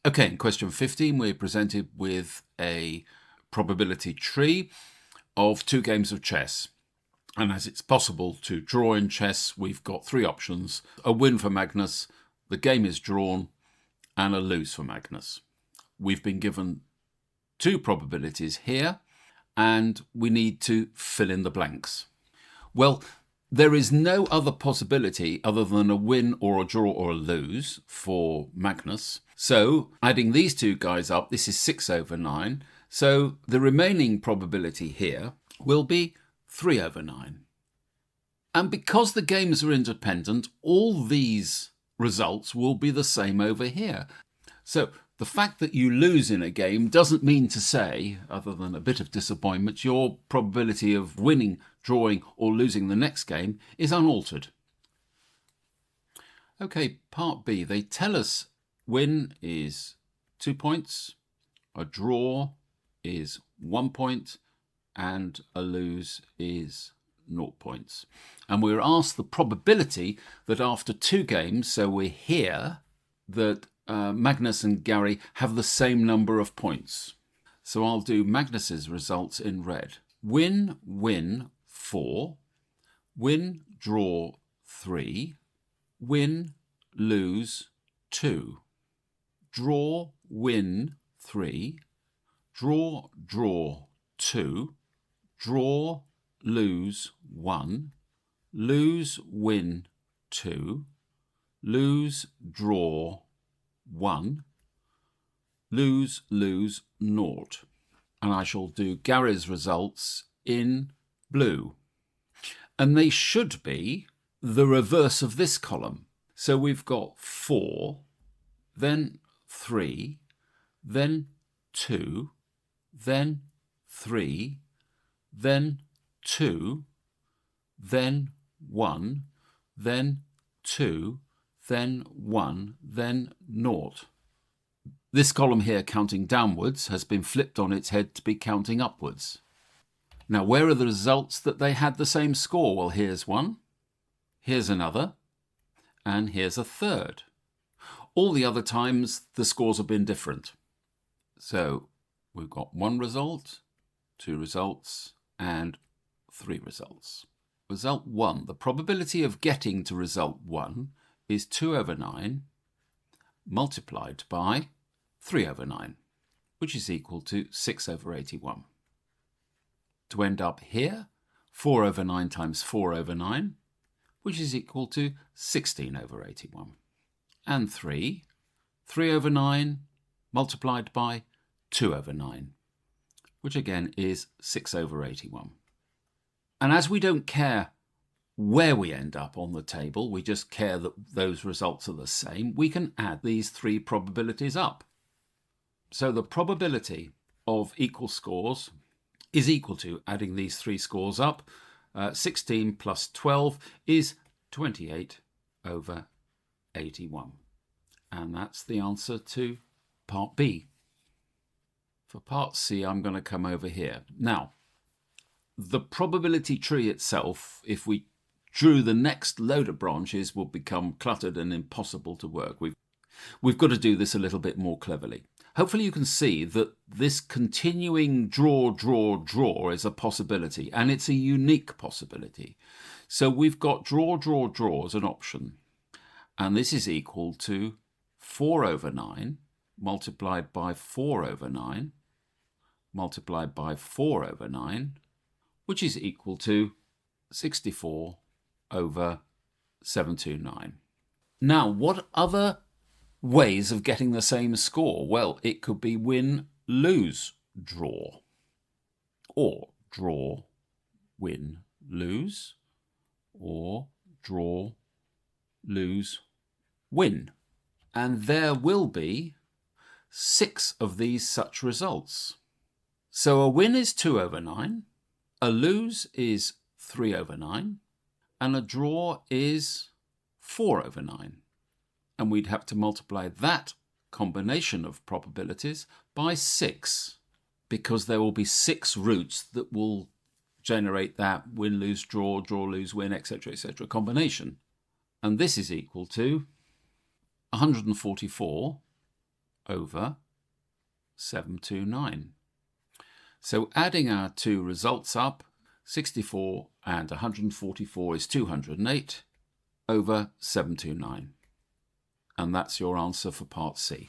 Okay, in question 15, we're presented with a probability tree of 2 games of chess. And as it's possible to draw in chess, we've got 3 options: a win for Magnus, the game is drawn, and a lose for Magnus. We've been given 2 probabilities here, and we need to fill in the blanks. Well, there is no other possibility other than a win or a draw or a lose for Magnus. So adding these 2 guys up, this is 6/9. So the remaining probability here will be 3/9. And because the games are independent, all these results will be the same over here. So the fact that you lose in a game doesn't mean to say, other than a bit of disappointment, your probability of winning, drawing, or losing the next game is unaltered. Okay, part B. They tell us win is 2 points, a draw is 1 point, and a lose is 0 points. And we're asked the probability that after 2 games, so we're here, that Magnus and Gary have the same number of points. So I'll do Magnus's results in red. Win, win, 4. Win, draw, 3. Win, lose, 2. Draw, win, 3. Draw, draw, 2. Draw, lose, 1. Lose, win, 2. Lose, draw, 1. Lose, lose, 0. And I shall do Gary's results in blue. And they should be the reverse of this column. So we've got 4, then 3, then 2, then 3, then 2, then 1, then 2, then 1, then 0. This column here, counting downwards, has been flipped on its head to be counting upwards. Now, where are the results that they had the same score? Well, here's one, here's another, and here's a third. All the other times, the scores have been different. So we've got 1 result, 2 results, and 3 results. Result 1, the probability of getting to result 1 is 2/9 multiplied by 3/9, which is equal to 6/81. To end up here, 4/9 times 4/9, which is equal to 16/81. And 3/9 multiplied by 2/9, which again is 6/81. And as we don't care where we end up on the table, we just care that those results are the same, we can add these 3 probabilities up. So the probability of equal scores is equal to, adding these 3 scores up, 16 plus 12 is 28/81. And that's the answer to part B. For part C, I'm going to come over here. Now, the probability tree itself, if we drew the next load of branches, would become cluttered and impossible to work. We've got to do this a little bit more cleverly. Hopefully you can see that this continuing draw, draw, draw is a possibility, and it's a unique possibility. So we've got draw, draw, draw as an option, and this is equal to 4/9 multiplied by 4/9 multiplied by 4/9, which is equal to 64/729. Now, what other ways of getting the same score? Well, it could be win, lose, draw, or draw, win, lose, or draw, lose, win. And there will be 6 of these such results. So a win is 2/9, a lose is 3/9, and a draw is 4/9. And we'd have to multiply that combination of probabilities by 6, because there will be 6 roots that will generate that win, lose, draw, draw, lose, win, etc., etc. combination. And this is equal to 144 over 729. So adding our two results up, 64 and 144 is 208 over 729. And that's your answer for part C.